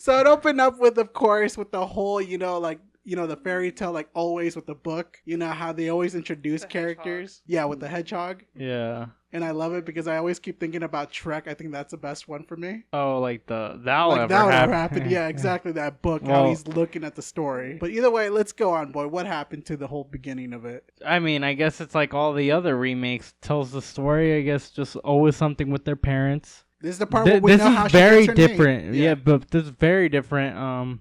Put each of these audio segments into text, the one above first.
So it opened up with, of course, with the whole, the fairy tale, like always with the book. You know how they always introduce The characters. Yeah, with the hedgehog. Yeah. And I love it because I always keep thinking about Shrek. I think that's the best one for me. Oh, like that'll Like ever that would happen. ever happen. Yeah, exactly. That book, how Well- he's looking at the story. But either way, let's go on, boy. What happened to the whole beginning of it? I mean, I guess it's like all the other remakes tells the story. I guess just always something with their parents. This is the part where we This know is how she very gets her name. different. Yeah, but this is very different.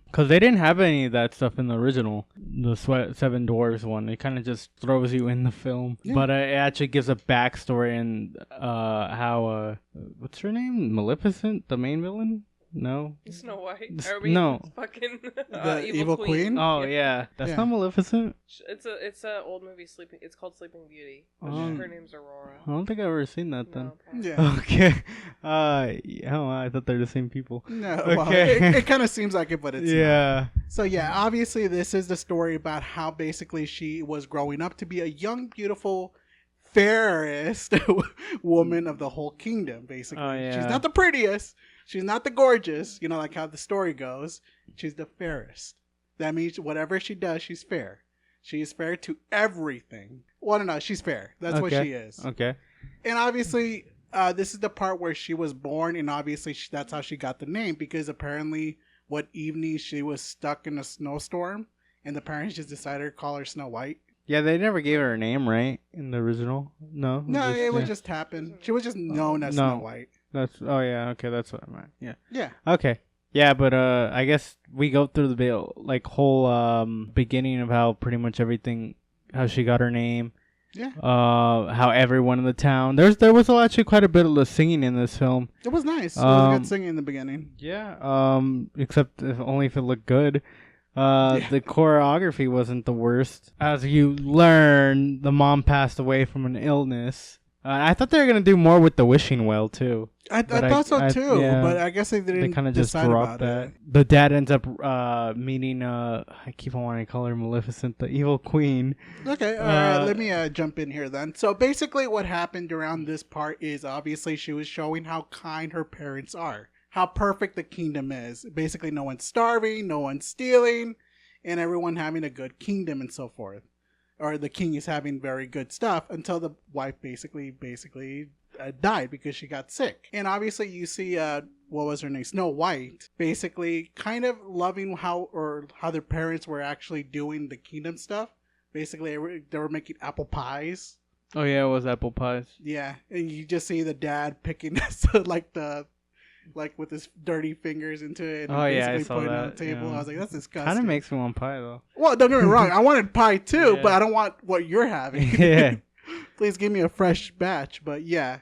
Because they didn't have any of that stuff in the original, the Seven Dwarfs one. It kind of just throws you in the film, Yeah. but it actually gives a backstory and how what's her name? Maleficent, the main villain. No. Snow White. S- Or I mean, no. fucking The Evil Queen? Oh yeah, that's Yeah. not Maleficent. It's a old movie. Sleeping. It's called Sleeping Beauty. But Um, her name's Aurora. I don't think I've ever seen that then. No, probably. Yeah. Okay. Oh, I thought they're the same people. No, well, Okay. it kind of seems like it, but it's not. Yeah. So yeah, obviously this is the story about how basically she was growing up to be a young, beautiful, fairest woman of the whole kingdom. Basically, Oh, yeah. she's not the prettiest, she's not the gorgeous. You know, like how the story goes. She's the fairest. That means whatever she does, she's fair. She is fair to everything. Well, no, she's fair. That's what Okay. she is. Okay. And obviously, this is the part where she was born, and obviously that's how she got the name, because apparently what evening she was stuck in a snowstorm, and the parents just decided to call her Snow White. Yeah, they never gave her a name, right? In the original? No. No, it would yeah. just happen. She was just known as No. Snow White. That's yeah, okay, that's what I meant. Yeah. Yeah. Okay. Yeah, but I guess we go through the whole beginning of how pretty much everything, how she got her name. Yeah. How everyone in the town. There was actually quite a bit of the singing in this film. It was nice. It was Um, good singing in the beginning. Yeah. Except only if it looked good. Yeah. The choreography wasn't the worst. As you learn, the mom passed away from an illness. I thought they were gonna do more with the wishing well too. I but thought so too, yeah. but I guess they didn't They kind of just decide dropped about that. it. The dad ends up meeting. I keep on wanting to call her Maleficent, the evil queen. Okay, all right. Uh, Let me jump in here then. So basically, what happened around this part is obviously she was showing how kind her parents are, how perfect the kingdom is. Basically, no one's starving, no one's stealing, and everyone having a good kingdom and so forth. Or the king is having very good stuff until the wife basically died because she got sick. And obviously, you see, what was her name? Snow White, basically kind of loving how their parents were actually doing the kingdom stuff. Basically, they were making apple pies. Oh yeah, it was apple pies. Yeah, and you just see the dad picking like with his dirty fingers into it and Oh, yeah, I basically saw putting it on the that, table. yeah. I was like, that's disgusting. Kind of makes me want pie though. Well, don't get me wrong. I wanted pie too, Yeah. but I don't want what you're having. Yeah. Please give me a fresh batch. But yeah.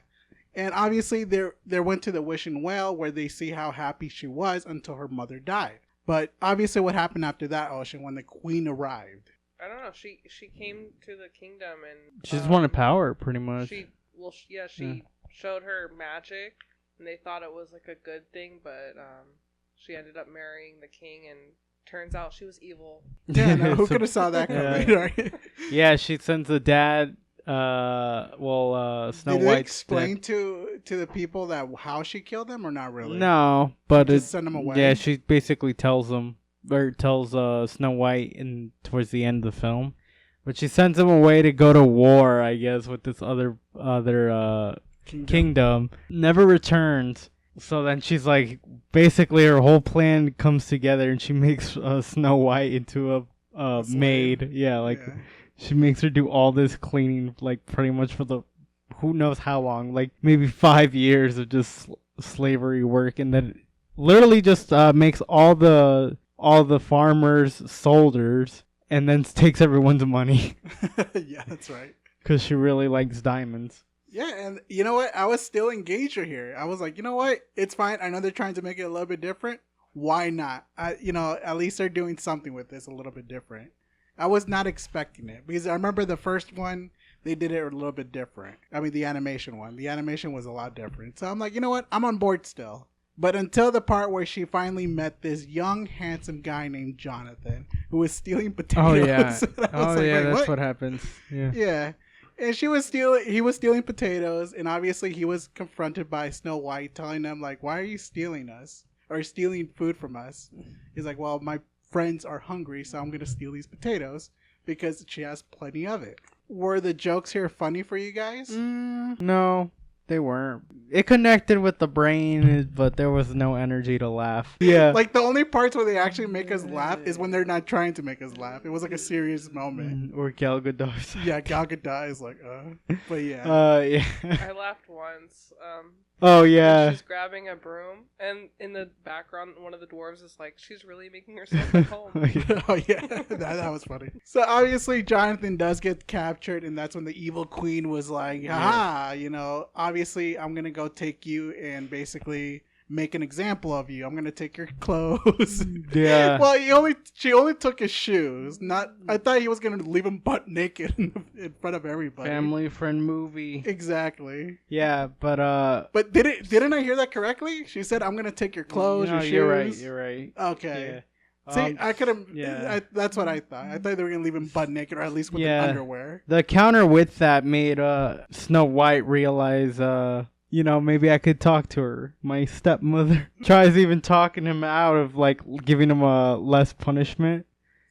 And obviously they went to the wishing well where they see how happy she was until her mother died. But obviously what happened after that, Ocean, when the queen arrived? I don't know. She came to the kingdom and She just wanted power, pretty much. She showed her magic, and they thought it was like a good thing, but she ended up marrying the king, and turns out she was evil. Yeah, no, who So- could have saw that coming, Yeah. right? Yeah, she sends the dad. Snow Did they White. explain to the people that how she killed them or not really? No, but Just send them away? Yeah, she basically tells them, or tells Snow White in towards the end of the film, but she sends him away to go to war, I guess, with this other kingdom. Never returns. So then she's like, basically her whole plan comes together, and she makes Snow White into a slave. maid. Yeah, like Yeah. she makes her do all this cleaning, like pretty much for the who knows how long, like maybe 5 years of just slavery work, and then literally just makes all the farmers soldiers, and then takes everyone's money Yeah, that's right. because she really likes diamonds. Yeah, and you know what? I was still engaged here. I was like, you know what? It's fine. I know they're trying to make it a little bit different. Why not? At least they're doing something with this a little bit different. I was not expecting it because I remember the first one, they did it a little bit different. I mean, the animation one. The animation was a lot different. So I'm like, you know what? I'm on board still. But until the part where she finally met this young, handsome guy named Jonathan who was stealing potatoes. Oh yeah, And I was like, wait, that's what happens. Yeah. Yeah. And he was stealing potatoes, and obviously he was confronted by Snow White telling him, like, why are you stealing us? or stealing food from us. He's like, well, my friends are hungry, so I'm gonna steal these potatoes because she has plenty of it. Were the jokes here funny for you guys? No, they weren't. It connected with the brain, but there was no energy to laugh. Yeah. Like the only parts where they actually make us laugh is when they're not trying to make us laugh. It was like a serious moment. Or Gal Gadot's. Yeah, Gal Gadot is like, but yeah. Yeah. I laughed once. Oh when yeah. she's grabbing a broom, and in the background, one of the dwarves is like, she's really making herself at home. Oh yeah, that was funny. So obviously Jonathan does get captured, and that's when the evil queen was like, "Ha, you know, obviously I'm gonna go take you and basically make an example of you. I'm gonna take your clothes." Yeah. Well, she only took his shoes. Not, I thought he was gonna leave him butt naked in front of everybody. Family friend movie. Exactly. Yeah, but But didn't I hear that correctly? She said, "I'm gonna take your clothes, no, your shoes." you're right. Okay. Yeah. See, I could have. Yeah. That's what I thought. I thought they were gonna leave him butt naked, or at least with Yeah. the underwear. The counter with that made Snow White realize maybe I could talk to her. My stepmother tries even talking him out of like giving him a less punishment.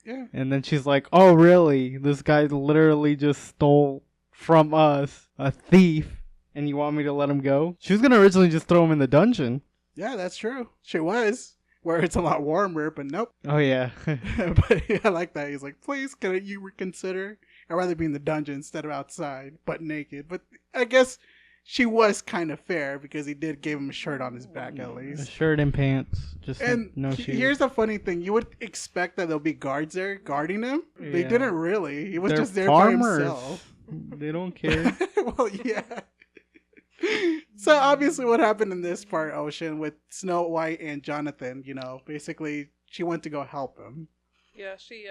Yeah. And then she's like, "Oh, really? This guy literally just stole from us, a thief, and you want me to let him go?" She was gonna originally just throw him in the dungeon. Yeah, that's true. She was where it's a lot warmer, but nope. Oh yeah. But yeah, I like that. He's like, "Please, can you reconsider? I'd rather be in the dungeon instead of outside, butt naked." But I guess she was kind of fair because he did give him a shirt on his back at A least. shirt and pants, just And no shoes. here's the funny thing: you would expect that there'll be guards there guarding him. They Yeah. didn't really. He was They're just there farmers. by himself. They don't care. Well, yeah. So obviously, what happened in this part, Ocean, with Snow White and Jonathan? You know, basically, she went to go help him. Yeah, she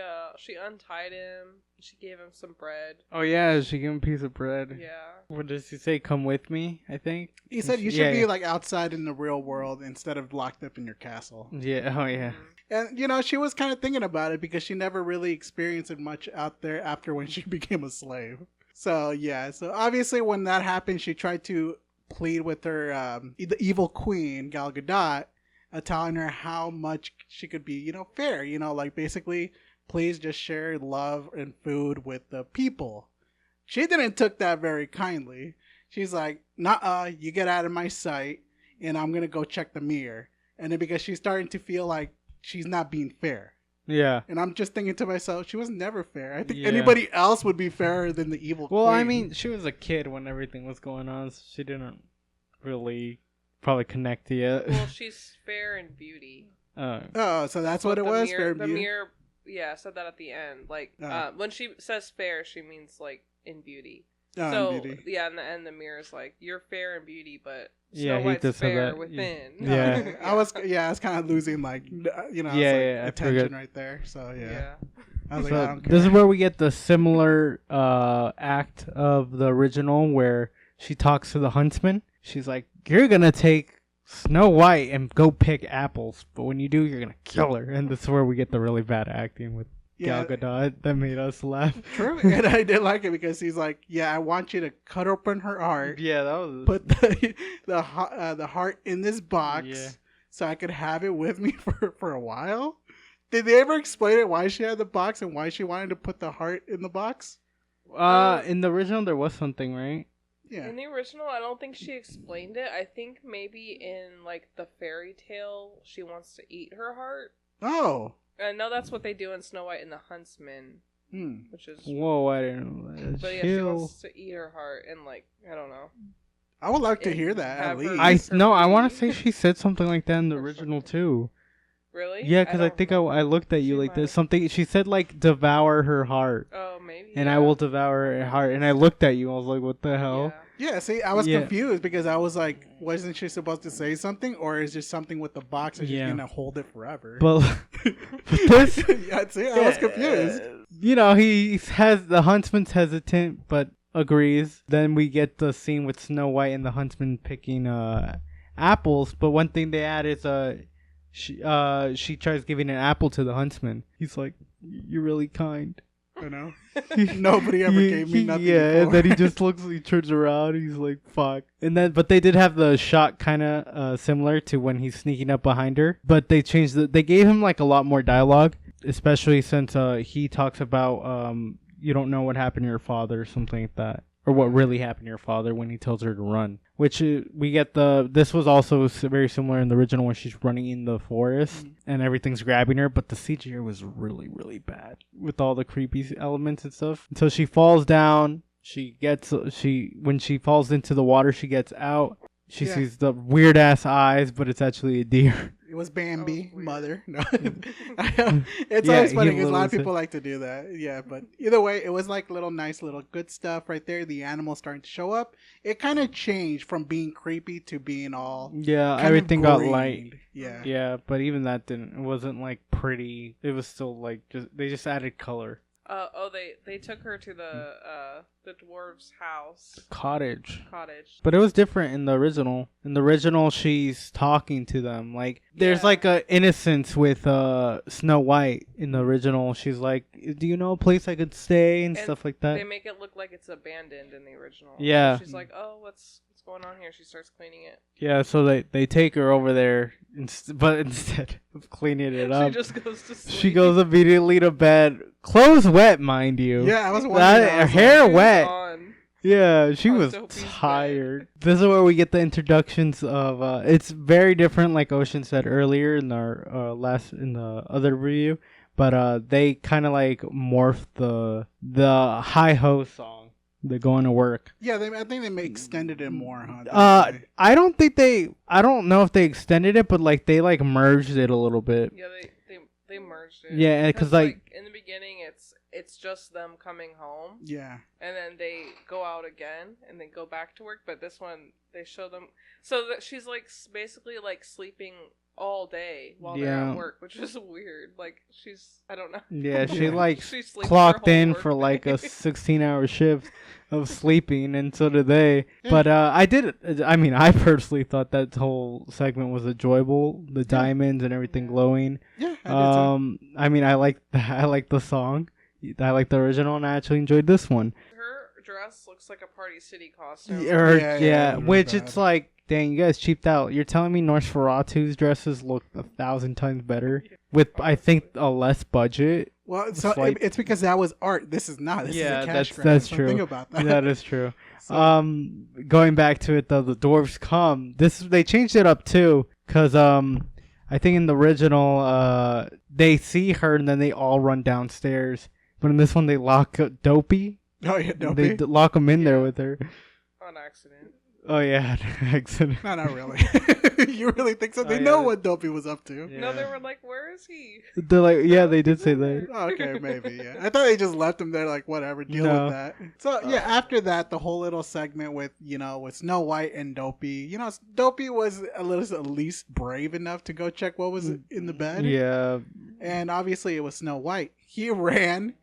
untied him. She gave him some bread. Oh yeah, she gave him a piece of bread. Yeah. What does he say? Come with me, I think. He said you should Yeah, be yeah. like outside in the real world instead of locked up in your castle. Yeah. Oh yeah. Mhm. And you know, she was kind of thinking about it because she never really experienced it much out there after when she became a slave. So yeah, so obviously when that happened, she tried to plead with her the evil queen Gal Gadot, telling her how much she could be, you know, fair. You know, like basically, please just share love and food with the people. She didn't took that very kindly. She's like, "Nuh-uh, you get out of my sight, and I'm gonna go check the mirror." And then because she's starting to feel like she's not being fair. Yeah. And I'm just thinking to myself, she was never fair. I think Yeah. anybody else would be fairer than the evil Well, queen. I mean, she was a kid when everything was going on, so she didn't really probably connect to it. Well, she's fair in beauty. Oh, so that's what it the was? Mirror, Fair the beauty? mirror, yeah, said that at the end. Like, when she says fair, she means like in beauty. Oh, So in beauty. yeah, in the end, the mirror's like, you're fair in beauty, but Yeah, Snow he White's just said fair that. within. Yeah. Okay. I was kind of losing like you know, I was Yeah, like, yeah, I attention forgot. right there. So yeah, Yeah. I was like, I So don't care. this is where we get the similar act of the original, where she talks to the huntsman. She's like, "You're gonna take Snow White and go pick apples, but when you do, you're gonna kill her." And this is where we get the really bad acting with Yeah. Gal Gadot that made us laugh. True, and I did like it because he's like, "Yeah, I want you to cut open her heart, Yeah, that was. put the heart in this box, Yeah. so I could have it with me for a while." Did they ever explain it why she had the box and why she wanted to put the heart in the box? In the original, there was something, right? Yeah. In the original, I don't think she explained it. I think maybe in like the fairy tale, she wants to eat her heart. Oh. I know that's what they do in Snow White and the Huntsman, Hmm. which is. Whoa, I didn't know that. But yeah, she Chill. wants to eat her heart and like I don't know. I would like to hear that at Have her- least. I want to say she said something like that in the original too. Really? Yeah, because I don't think know. I looked at you She like might. this. Something she said like devour her heart, Oh, maybe. and yeah. I will devour her heart. And I looked at you. I was like, what the hell? Yeah. Yeah, see, I was Yeah. confused because I was like, wasn't she supposed to say something, or is just something with the box and she's Yeah. gonna hold it forever? But this, yeah, see, I was confused. You know, he has the huntsman's hesitant, but agrees. Then we get the scene with Snow White and the huntsman picking apples. But one thing they add is she tries giving an apple to the huntsman. He's like, "You're really kind." You know, nobody ever gave me nothing. Yeah, before. and then he turns around, he's like, "Fuck!" And then, but they did have the shot kind of similar to when he's sneaking up behind her, but they changed they gave him like a lot more dialogue, especially since he talks about you don't know what happened to your father or something like that, or what really happened to your father when he tells her to run. Which we get this was also very similar in the original when she's running in the forest and everything's grabbing her, but the CGI was really, really bad with all the creepy elements and stuff. Until she falls down, when she falls into the water, she gets out. She sees the weird ass eyes, but it's actually a deer. It was Bambi, mother. No, Mm. it's always funny because a lot of people like to do that. Yeah, but either way, it was like nice little good stuff right there. The animals starting to show up. It kind of changed from being creepy to being all Everything got green. light. Yeah, but even that didn't. It wasn't like pretty. It was still like they just added color. They took her to the dwarves' house. Cottage. But it was different in the original. In the original, she's talking to them. Like there's like a innocence with Snow White. In the original, she's like, "Do you know a place I could stay?" and stuff like that. They make it look like it's abandoned in the original. Yeah. So she's like, "Oh, what's going on here?" She starts cleaning it. Yeah, so they take her over there, but instead of cleaning it up, she just goes to sleep. She goes immediately to bed. Clothes wet, mind you. Yeah, I was wondering. Her hair wet. On. Yeah, she was Dopey's tired. This is where we get the introductions of. It's very different, like Ocean said earlier in our in the other review, but they kind of like morphed the Hi Ho song. They're going to work. Yeah, I think they extended it more, huh? I don't know if they extended it, but like they like merged it a little bit. Yeah, they merged it. Yeah, because like in the beginning, it's just them coming home. Yeah. And then they go out again and they go back to work. But this one, they show them so that she's like basically like sleeping all day while they're at work, which is weird. Like I don't know. Yeah, she like she clocked in for like a 16-hour shift of sleeping, and so did they. Yeah. But I personally thought that whole segment was enjoyable. The diamonds and everything glowing. Yeah. I like the song. I like the original, and I actually enjoyed this one. Her dress looks like a Party City costume. Which it's like, dang, you guys cheaped out. You're telling me Nosferatu's dresses look 1,000 times better with, I think, a less budget. Well, it's because that was art. This is not. This is a cash grab. That's true. Think about that. That is true. Going back to it though, the dwarves come. They changed it up too, because I think in the original they see her and then they all run downstairs. But in this one, they lock Dopey. Oh yeah, Dopey. They lock him in there with her. On accident. Oh yeah, accident. No, not really. You really think so? They know what Dopey was up to. Yeah. No, they were like, "Where is he?" They're like, yeah, they did say that. Oh, okay, maybe. Yeah, I thought they just left him there, like whatever, deal with that. So yeah, after that, the whole little segment with with Snow White and Dopey. Dopey was at least brave enough to go check what was in the bed. Yeah. And obviously, it was Snow White. He ran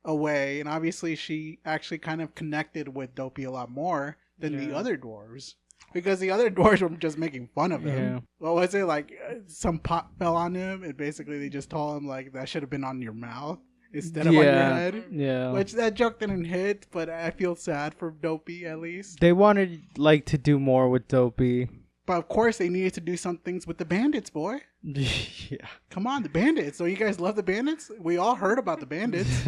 away, and obviously, she actually kind of connected with Dopey a lot more than the other dwarves, because the other dwarves were just making fun of him. Yeah. What was it, like some pot fell on him and basically they just told him like that should have been on your mouth instead of on your head. Yeah, which that joke didn't hit, but I feel sad for Dopey. At least they wanted like to do more with Dopey, but of course they needed to do some things with the bandits, boy. Yeah, come on, the bandits. So you guys love the bandits? We all heard about the bandits.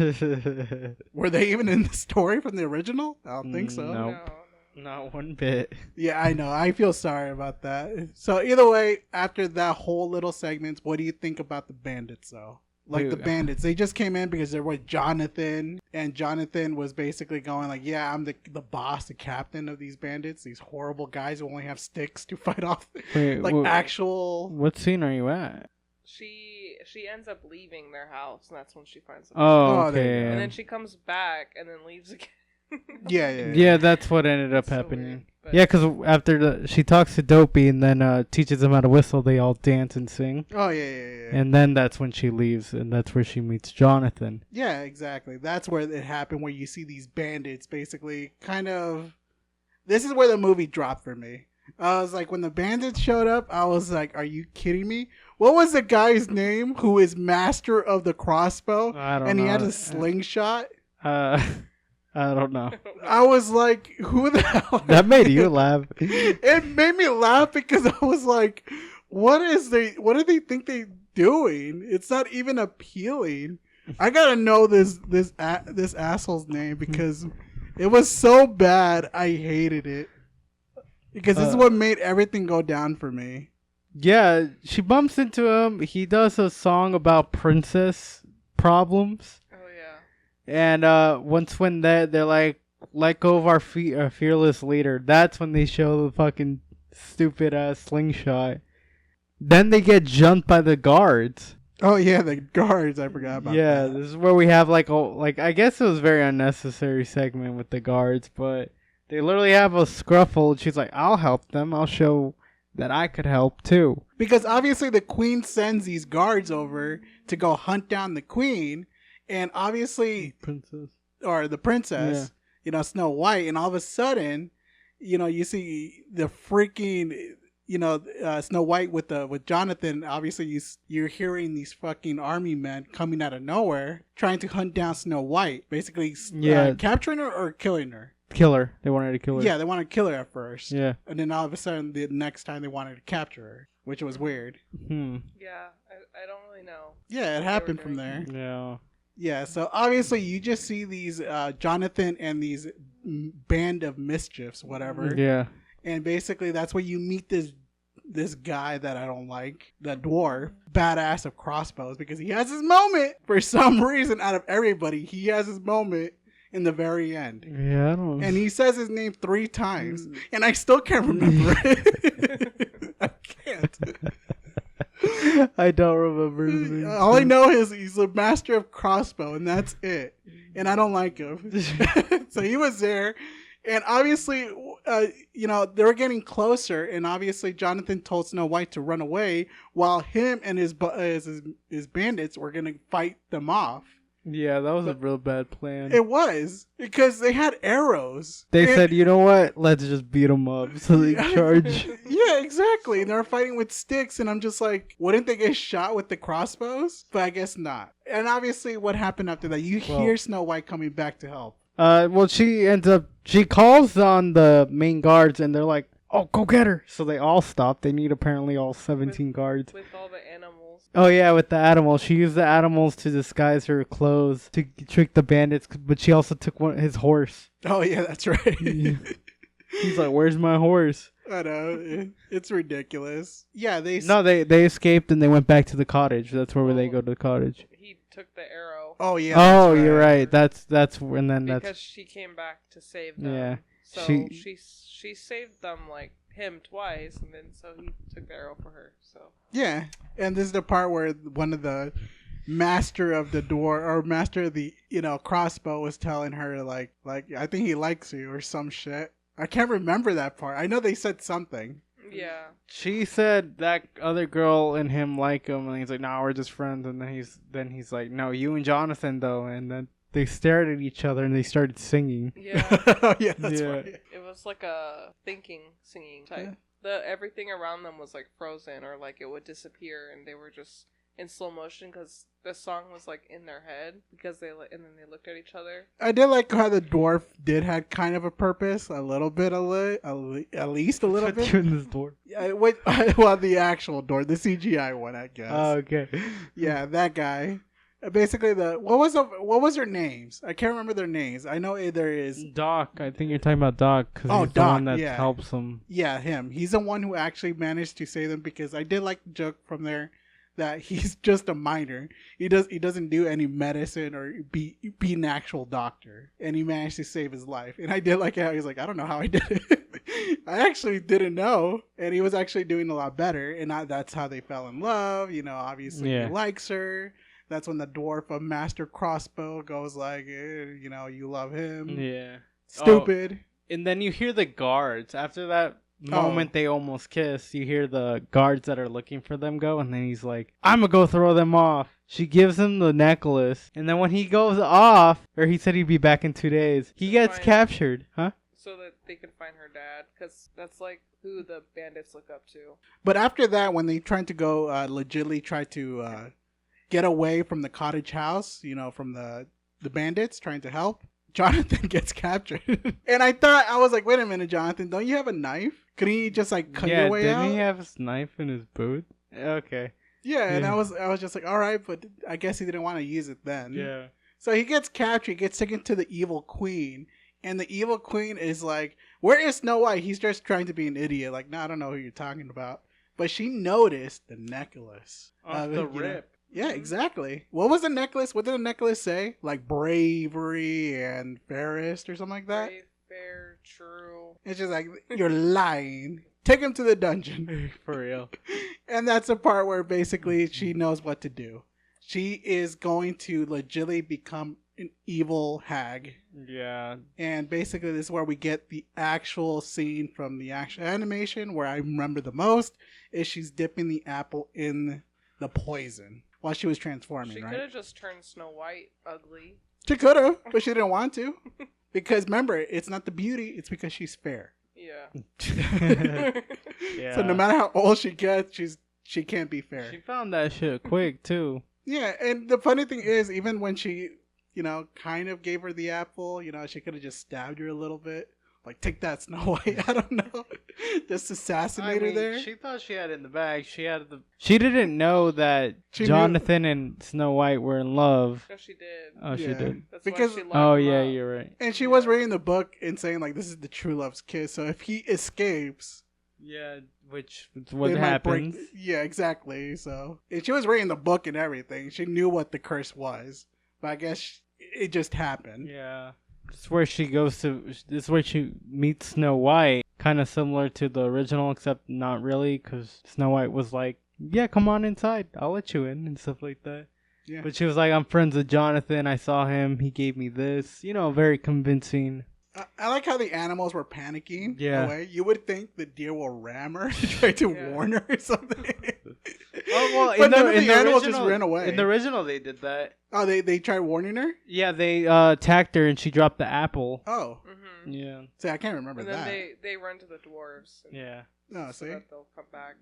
Were they even in the story from the original? I don't think so. Nope. No. Not one bit. Yeah, I know. I feel sorry about that. So either way, after that whole little segment, what do you think about the bandits, though? Like the bandits, they just came in because there was Jonathan, and Jonathan was basically going like, "Yeah, I'm the boss, the captain of these bandits, these horrible guys who only have sticks to fight off." Actual. What scene are you at? She ends up leaving their house, and that's when she finds them. Oh, okay. And then she comes back and then leaves again. Yeah, that's what ended up happening. Yeah, because after she talks to Dopey and then teaches them how to whistle, they all dance and sing. Oh, yeah. And then that's when she leaves, and that's where she meets Jonathan. Yeah, exactly. That's where it happened, where you see these bandits basically kind of... This is where the movie dropped for me. I was like, when the bandits showed up, I was like, are you kidding me? What was the guy's name who is master of the crossbow? I don't know. And he had a slingshot? I don't know. I was like, who the hell? That made you laugh. It made me laugh because I was like, what do they think they're doing? It's not even appealing. I gotta know this asshole's name because it was so bad. I hated it because this is what made everything go down for me. Yeah, she bumps into him. He does a song about princess problems. Oh yeah. And once when they're like, let go of our fearless leader, that's when they show the fucking stupid slingshot. Then they get jumped by the guards. Oh yeah, the guards. I forgot about. Yeah, that. this is where we have like I guess it was a very unnecessary segment with the guards, but they literally have a scruffle. And she's like, "I'll help them. I'll show that I could help too." Because obviously the queen sends these guards over to go hunt down the queen, and obviously the princess, Snow White, and all of a sudden, you see the freaking. Snow White with Jonathan. Obviously, you're hearing these fucking army men coming out of nowhere trying to hunt down Snow White, basically capturing her or killing her. Kill her. They wanted to kill her. Yeah, they wanted to kill her at first. Yeah, and then all of a sudden, the next time they wanted to capture her, which was weird. Yeah, I don't really know. Yeah, it happened from there. Yeah. Yeah, so obviously you just see these Jonathan and these band of mischiefs, whatever. Yeah. And basically, that's where you meet this guy that I don't like, the dwarf, badass of crossbows, because he has his moment. For some reason, out of everybody, he has his moment in the very end. Yeah, I don't. And he says his name 3 times, and I still can't remember it. I can't. I don't remember his name. All I know is he's a master of crossbow, and that's it. And I don't like him. So he was there. And obviously, they were getting closer, and obviously Jonathan told Snow White to run away while him and his bandits were going to fight them off. Yeah, that was a real bad plan. It was, because they had arrows. They said, you know what? Let's just beat them up so they charge. Yeah, exactly. And they were fighting with sticks, and I'm just like, wouldn't they get shot with the crossbows? But I guess not. And obviously, what happened after that? You hear Snow White coming back to help. Well, she calls on the main guards, and they're like, oh, go get her. So they all stop. They need apparently all 17 guards. With all the animals. Oh, yeah, with the animals. She used the animals to disguise her clothes to trick the bandits, but she also took his horse. Oh, yeah, that's right. He's like, where's my horse? I know. It's ridiculous. Yeah, they escaped and they went back to the cottage. That's where they go to the cottage. He took the arrow. Oh, yeah. Oh, you're right. That's and then because she came back to save them. Yeah. So she saved them like him twice, and then so he took the arrow for her. So yeah, and this is the part where one of the master of the crossbow was telling her like I think he likes you or some shit. I can't remember that part. I know they said something. Yeah. She said that other girl and him like him, and he's like, "No, we're just friends." And then he's like, "No, you and Jonathan though." And then they stared at each other and they started singing. Yeah. Yeah, that's right. It was like a singing type. Yeah. Everything around them was like frozen or like it would disappear, and they were just in slow motion because the song was like in their head and then they looked at each other. I did like how the dwarf had kind of a purpose, a little bit, at least a little bit. In this dwarf? Yeah, well, the actual dwarf, the CGI one, I guess. Oh, okay. Yeah, that guy. Basically, what was their names? I can't remember their names. I know there is Doc. I think you're talking about Doc because he's the one that helps them. Yeah, him. He's the one who actually managed to save them because I did like the joke from there that he's just a miner. He doesn't do any medicine or be an actual doctor, and he managed to save his life. And I did like how he's like, I don't know how I did it. I actually didn't know, and he was actually doing a lot better. And that's how they fell in love. Obviously he likes her. That's when the dwarf of Master Crossbow goes like, you love him. Yeah. Stupid. Oh, and then you hear the guards. After that moment they almost kiss, you hear the guards that are looking for them go, and then he's like, I'm gonna go throw them off. She gives him the necklace, and then when he goes off, or he said he'd be back in 2 days, he gets captured. Huh? So that they can find her dad, because that's like who the bandits look up to. But after that, when they tried to go legitly try to... get away from the cottage house, from the the bandits trying to help. Jonathan gets captured. And I was like, wait a minute, Jonathan, don't you have a knife? Couldn't he just like cut your way out? Didn't he have his knife in his boot? Okay. Yeah, and I was just like, all right, but I guess he didn't want to use it then. Yeah. So he gets captured, he gets taken to the evil queen, and the evil queen is like, where is Snow White? He's just trying to be an idiot. Like, no, I don't know who you're talking about. But she noticed the necklace. Off the rip. Yeah, exactly. What was the necklace? What did the necklace say? Like bravery and fairest or something like that? Brave, fair, true. It's just like, you're lying. Take him to the dungeon. For real. And that's the part where basically she knows what to do. She is going to legitimately become an evil hag. Yeah. And basically this is where we get the actual scene from the actual animation where I remember the most is she's dipping the apple in the poison while she was transforming, She right? could have just turned Snow White ugly. She could have, but she didn't want to. Because remember, it's not the beauty, it's because she's fair. Yeah. Yeah. So no matter how old she gets, she can't be fair. She found that shit quick too. Yeah, and the funny thing is, even when she, kind of gave her the apple, she could have just stabbed her a little bit. Like, take that, Snow White. I don't know. Just assassinate her there. She thought she had it in the bag. She didn't know that Jonathan and Snow White were in love. No, she did. Oh, she did. That's Because- why she locked Oh him yeah, up. you're right. And she was reading the book and saying, like, this is the true love's kiss. So if he escapes, Yeah, which is what they might happens. Yeah, exactly. So and she was reading the book and everything. She knew what the curse was. But I guess it just happened. Yeah. This is where she goes to. This is where she meets Snow White. Kind of similar to the original, except not really, because Snow White was like, "Yeah, come on inside. I'll let you in," and stuff like that. Yeah. But she was like, "I'm friends with Jonathan. I saw him. He gave me this." Very convincing. I like how the animals were panicking. Yeah. Away. You would think the deer will ram her to try to warn her or something. Oh well, But none of the animals just ran away. In the original, they did that. Oh, they tried warning her? Yeah, they attacked her and she dropped the apple. Oh. Mm-hmm. Yeah. See, I can't remember And then that. they run to the dwarves. Yeah. No, So see? that they'll come back.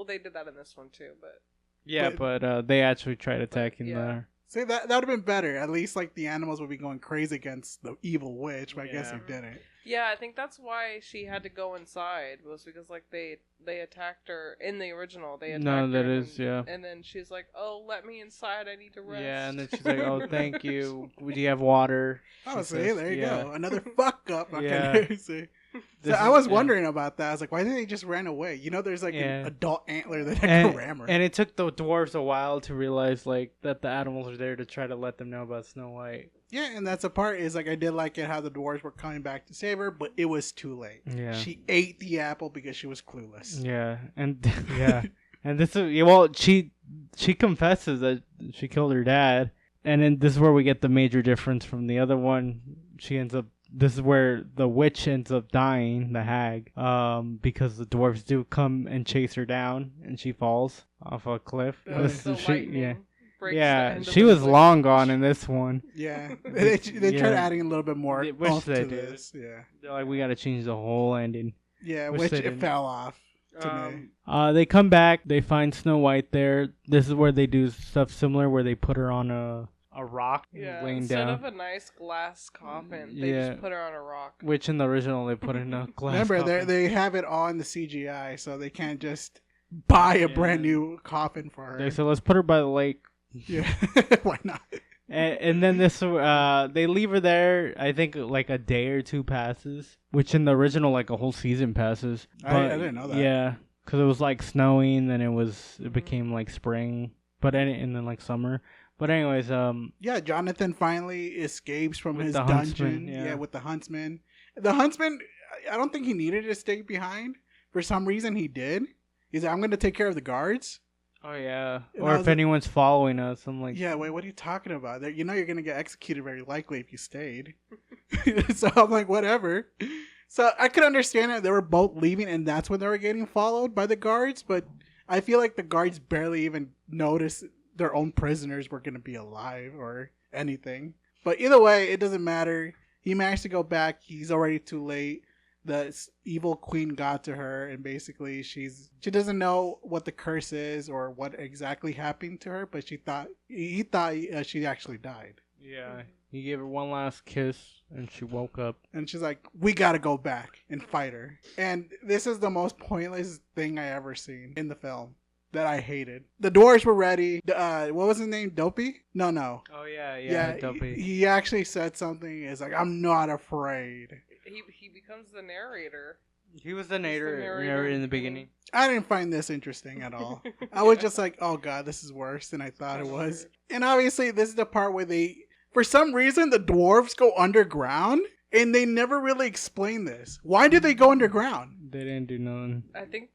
They did that in this one too, but Yeah, but they actually tried attacking yeah. her. See, that would have been better. At least, like, the animals would be going crazy against the evil witch, but I guess Yeah. they didn't. yeah, I think that's why she had to go inside was because like they attacked her in the original. They attacked No, that her is, yeah. And then she's like, "Oh, let me inside. I need to rest." Yeah, and then she's like, "Oh, thank you. Do you have water?" Oh, She see, says, there you yeah. go. Another fuck up. Yeah. See. So This I is- was yeah. wondering about that. I was like, why did they just ran away? There's like Yeah. an adult antler that And, could ram her. and it took the dwarves a while to realize like that the animals are there to try to let them know about Snow White. Yeah, and that's a part is like I did like it how the dwarves were coming back to save her, but it was too late. Yeah. She ate the apple because she was clueless. Yeah, and yeah, and this is well, she confesses that she killed her dad, and then this is where we get the major difference from the other one. She ends up. This is where the witch ends up dying, the hag, because the dwarves do come and chase her down, and she falls off a cliff. The lightning breaks the Yeah, end of she the was cliff. long gone in this one. Yeah, they tried Yeah. adding a little bit more They wish oomph they to did. this. Yeah, They're like, we got to change the whole ending. yeah, Wish which they it didn't. fell off to me. They come back. They find Snow White there. This is where they do stuff similar, where they put her on a rock, Yeah, laying instead down. of a nice glass coffin, they Yeah. just put her on a rock. Which in the original they put in a glass. Remember, coffin. they have it on the CGI, so they can't just buy a Yeah. brand new coffin for her. They said, let's put her by the lake. Yeah, why not? And then this, they leave her there. I think like a day or two passes, which in the original like a whole season passes. I didn't know that. Yeah, because it was like snowing, then it became like spring, and then like summer. But anyways, Yeah, Jonathan finally escapes from With his the dungeon. huntsman, yeah. With the huntsman. The huntsman, I don't think he needed to stay behind. For some reason, he did. He's like, I'm going to take care of the guards. oh yeah, And or I if was like- anyone's following us, I'm like, Yeah, wait, what are you talking about? You're going to get executed very likely if you stayed. So I'm like, whatever. So I could understand it. They were both leaving, and that's when they were getting followed by the guards. But I feel like the guards barely even noticed their own prisoners were going to be alive or anything. But either way, it doesn't matter. He managed to go back. He's already too late. The evil queen got to her, and basically she doesn't know what the curse is or what exactly happened to her, but he thought she actually died. yeah, He gave her one last kiss, and she woke up. And she's like, we gotta go back and fight her. And this is the most pointless thing I ever seen in the film that I hated. The dwarves were ready. What was his name? Dopey? No. Oh, yeah, Dopey. He actually said something. It's like, I'm not afraid. He becomes the narrator. He was the narrator in the beginning. I didn't find this interesting at all. I was just like, oh god, this is worse than I thought it was. And obviously, this is the part where for some reason, the dwarves go underground, and they never really explain this. Why did they go underground? They didn't do nothing. I think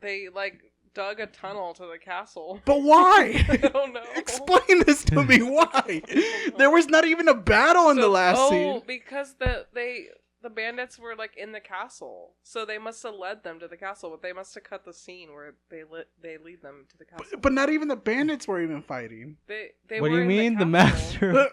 they like dug a tunnel to the castle. But why? I don't know. Explain this to me. Why? There was not even a battle in the last scene. Because the bandits were like in the castle, so they must have led them to the castle. But they must have cut the scene where they lead them to the castle. But not even the bandits were even fighting. They what were do you mean, the master?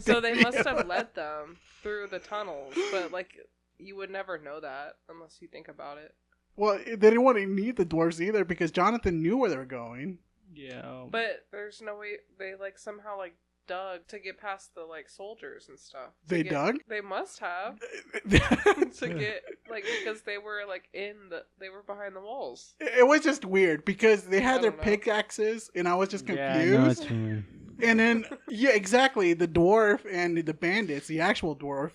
So they must have led them through the tunnels, but like you would never know that unless you think about it. Well, they didn't want to need the dwarves either because Jonathan knew where they were going. Yeah. But there's no way they like somehow like dug to get past the like soldiers and stuff. They dug? They must have to get like because they were like they were behind the walls. It was just weird because they had I their don't know. pickaxes and I was just confused. Yeah, I know what you mean. And then yeah, exactly. The dwarf and the bandits, the actual dwarf,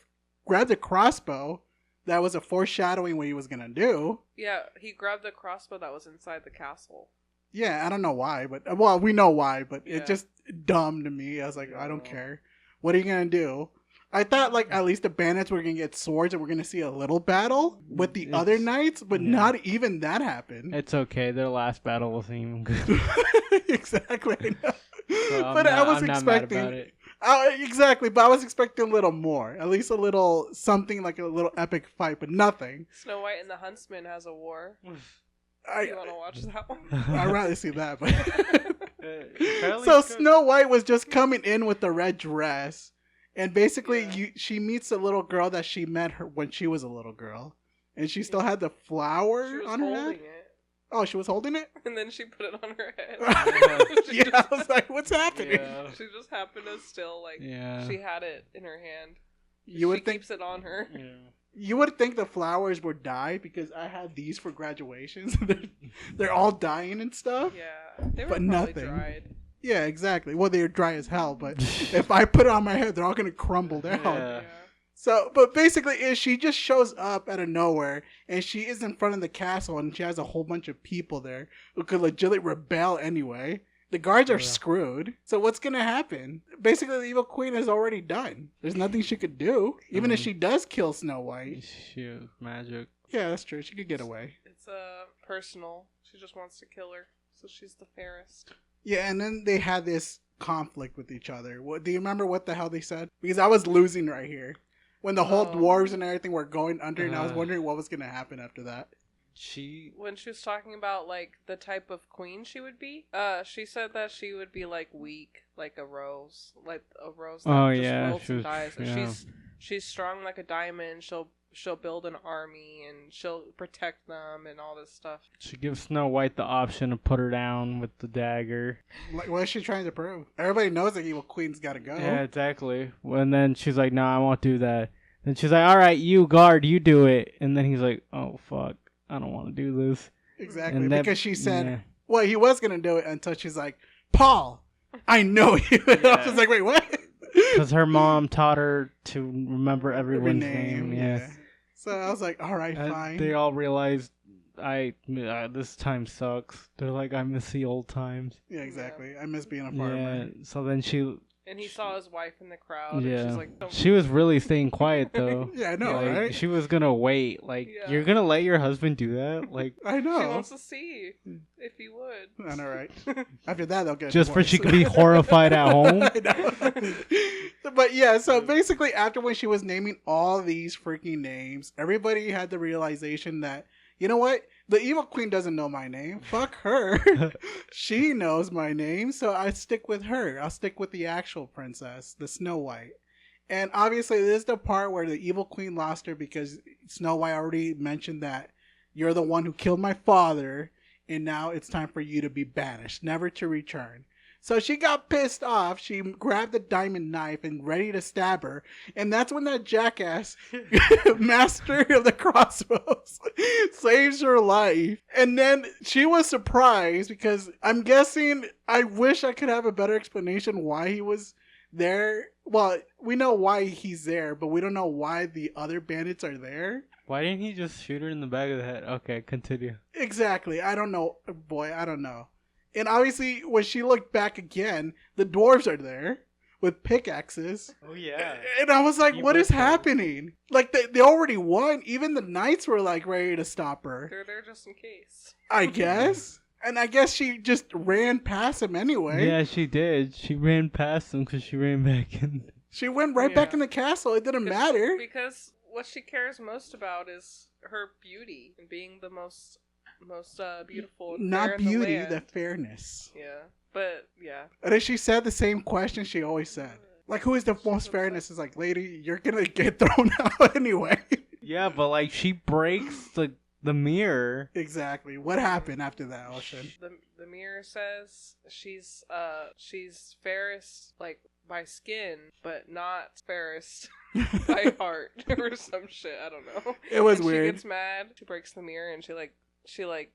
grabbed a crossbow. That was a foreshadowing what he was gonna do. Yeah, he grabbed the crossbow that was inside the castle. Yeah, I don't know why, but well, we know why, but Yeah. it's just dumb to me. I was like, I don't care. What are you gonna do? I thought like at least the bandits were gonna get swords and we're gonna see a little battle with the other knights, but yeah. not even that happened. It's okay. Their last battle wasn't even good. Exactly. I know. So But I was I'm not expecting mad about it. exactly, but I was expecting a little more, at least a little something like a little epic fight, but nothing. Snow White and the Huntsman has a war. You I want to watch that one? I'd rather see that. But Apparently so it's good. Snow White was just coming in with the red dress, and basically she meets the little girl that she met her when she was a little girl, and she still had the flower She was on her head. holding it, Oh, she was holding it. and then she put it on her head. She Yeah, just- I was like, "What's happening?" Yeah. She just happened to still like Yeah. she had it in her hand. You would she think keeps it on her. Yeah. you would think the flowers would die because I had these for graduations. They're all dying and stuff. Yeah, they were But probably nothing. dried. Yeah, exactly. Well, they're dry as hell, but if I put it on my head, they're all gonna crumble down. Yeah. So, but basically, she just shows up out of nowhere, and she is in front of the castle, and she has a whole bunch of people there who could legitimately rebel anyway. The guards are Yeah. screwed. So what's gonna happen? Basically, the evil queen is already done. There's nothing she could do, even if she does kill Snow White. Shoot, magic. Yeah, that's true. She could get away. It's personal. She just wants to kill her, so she's the fairest. Yeah, and then they had this conflict with each other. Do you remember what the hell they said? Because I was losing right here. When the whole Oh. dwarves and everything were going under, and I was Uh. wondering what was going to happen after that. When she was talking about like the type of queen she would be, she said that she would be like weak, like a rose that Oh, just yeah, wilts she and was- dies. And yeah. she's strong like a diamond. She'll build an army and she'll protect them and all this stuff. She gives Snow White the option to put her down with the dagger. Like, what is she trying to prove? Everybody knows the evil queen's got to go. Yeah, exactly. And then she's like, "No, I won't do that." Then she's like, "All right, you guard, you do it." And then he's like, "Oh fuck, I don't want to do this." Exactly. And that- Because she said, yeah. well, he was going to do it until she's like, Paul, I know you. I Yeah. was like, wait, what? Because her mom taught her to remember Every everyone's name. Yeah. So I was like, all right, And fine. they all realized, this time sucks. They're like, I miss the old times. Yeah, exactly. I miss being a farmer. Yeah. So then she, And he saw his wife in the crowd. yeah, And she's like, "Don't-" she was really staying quiet though. Yeah, I know, Like, right? She was gonna wait. Like, Yeah. you're gonna let your husband do that? Like, I know. She wants to see if he would. I know, right? After that, they'll get just for divorced. she could be horrified at home. I know. But yeah, so basically, after when she was naming all these freaking names, everybody had the realization that, you know what? The evil queen doesn't know my name. Fuck her. She knows my name, so I stick with her. I'll stick with the actual princess, the Snow White. And obviously, this is the part where the evil queen lost her because Snow White already mentioned that you're the one who killed my father, and now it's time for you to be banished, never to return. So she got pissed off. She grabbed the diamond knife and ready to stab her. And that's when that jackass, master of the crossbows, saves her life. And then she was surprised because I'm guessing, I wish I could have a better explanation why he was there. Well, we know why he's there, but we don't know why the other bandits are there. Why didn't he just shoot her in the back of the head? Okay, continue. Exactly. I don't know. Boy, I don't know. And obviously, when she looked back again, the dwarves are there with pickaxes. Oh, yeah. And I was like, You what is ripped her. happening? Like, they already won. Even the knights were, like, ready to stop her. They're there just in case. I guess. And I guess she just ran past him anyway. Yeah, she did. She ran past him because she ran back in. She went right back Yeah. in the castle. It didn't matter. Because what she cares most about is her beauty and being the most beautiful and fair Not in the beauty, land. the fairness. Yeah, but yeah. And then she said the same question she always said. Like, who is the most fairness? Is like, lady, you're gonna get thrown out anyway. Yeah, but like she breaks the mirror. Exactly. What happened after that, Ocean? The mirror says she's fairest like by skin, but not fairest by heart or some shit. I don't know. It was And weird. She gets mad. She breaks the mirror and she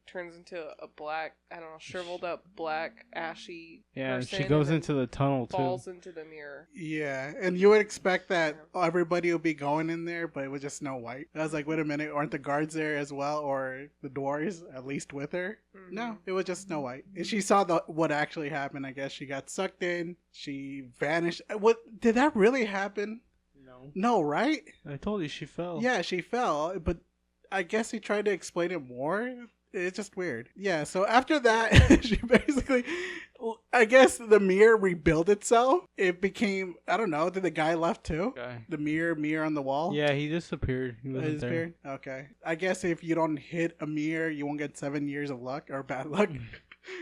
turns into a black, I don't know, shriveled up black ashy Yeah, person. she goes and into the tunnel then falls too. into the mirror. Yeah, and you would expect that everybody would be going in there, but it was just Snow White. I was like, wait a minute, aren't the guards there as well, or the dwarves at least with her? Mhm. No, it was just Snow White. And she saw what actually happened. I guess she got sucked in. She vanished. What did that really happen? No, No, right? I told you she fell. Yeah, she fell, but I guess he tried to explain it more. It's just weird. Yeah, so after that, she basically, I guess the mirror rebuilt itself. It became, I don't know, did the guy left too? Okay. The mirror on the wall? Yeah, he disappeared. He It wasn't there. disappeared? Okay. I guess if you don't hit a mirror, you won't get 7 years of luck or bad luck.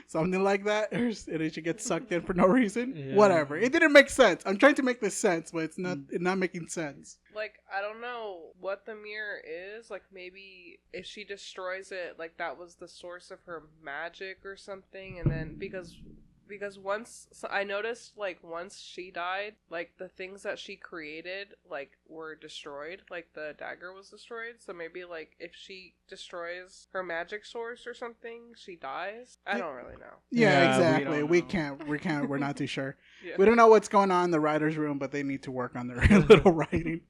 Something like that. And then she gets sucked in for no reason. Yeah. Whatever. It didn't make sense. I'm trying to make this sense, but it's not making sense. Like, I don't know what the mirror is. Like, maybe if she destroys it, like, that was the source of her magic or something. And then, because I noticed, like, once she died, like, the things that she created, like, were destroyed. Like, the dagger was destroyed. So maybe, like, if she destroys her magic source or something, she dies. I don't really know. Yeah, Yeah, we exactly. don't We know. can't. We're not too sure. Yeah. We don't know what's going on in the writer's room, but they need to work on their little writing.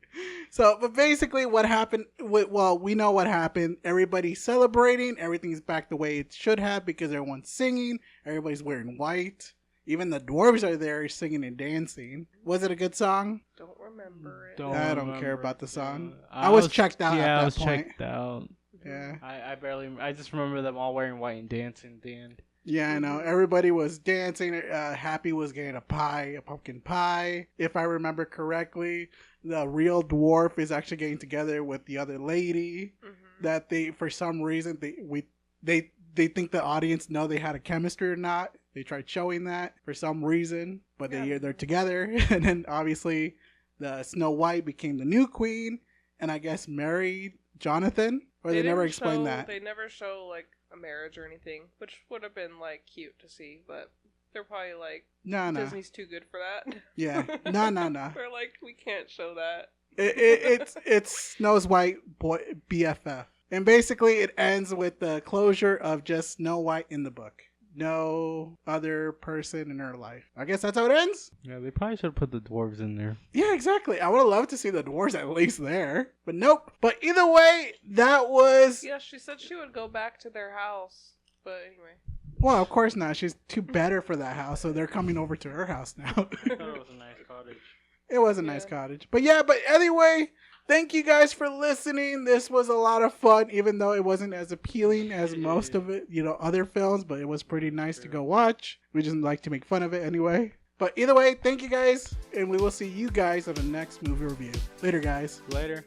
So, but basically what happened, well, we know what happened. Everybody's celebrating. Everything's back the way it should have because everyone's singing. Everybody's wearing white. Even the dwarves are there singing and dancing. Was it a good song? Don't remember it. I don't care remember. about the song. Yeah. I was checked out Yeah, at that I was point. checked out. Yeah. I just remember them all wearing white and dancing at the end. Yeah, I know. Everybody was dancing. Happy was getting a pumpkin pie. If I remember correctly, the real dwarf is actually getting together with the other lady. Mhm. That they, for some reason, they think the audience know they had a chemistry or not. They tried showing that for some reason, but they're together. And then obviously, the Snow White became the new queen, and I guess married Jonathan. Or they never didn't explained show- that. They never show, like, a marriage or anything, which would have been, like, cute to see, but they're probably like, No. Disney's too good for that. Yeah. No. They're like, we can't show that. It's Snow White BFF. And basically it ends with the closure of just Snow White in the book. No other person in her life. I guess that's how it ends? Yeah, they probably should have put the dwarves in there. Yeah, exactly. I would have loved to see the dwarves at least there. But nope. But either way, that was... Yeah, she said she would go back to their house, but anyway. Well, of course not. She's too better for that house, so they're coming over to her house now. I thought it was a nice cottage. It was a nice cottage. But yeah, but anyway, thank you guys for listening. This was a lot of fun, even though it wasn't as appealing as most of it, other films, but it was pretty nice to go watch. We just like to make fun of it anyway. But either way, thank you guys, and we will see you guys on the next movie review. Later, guys. Later.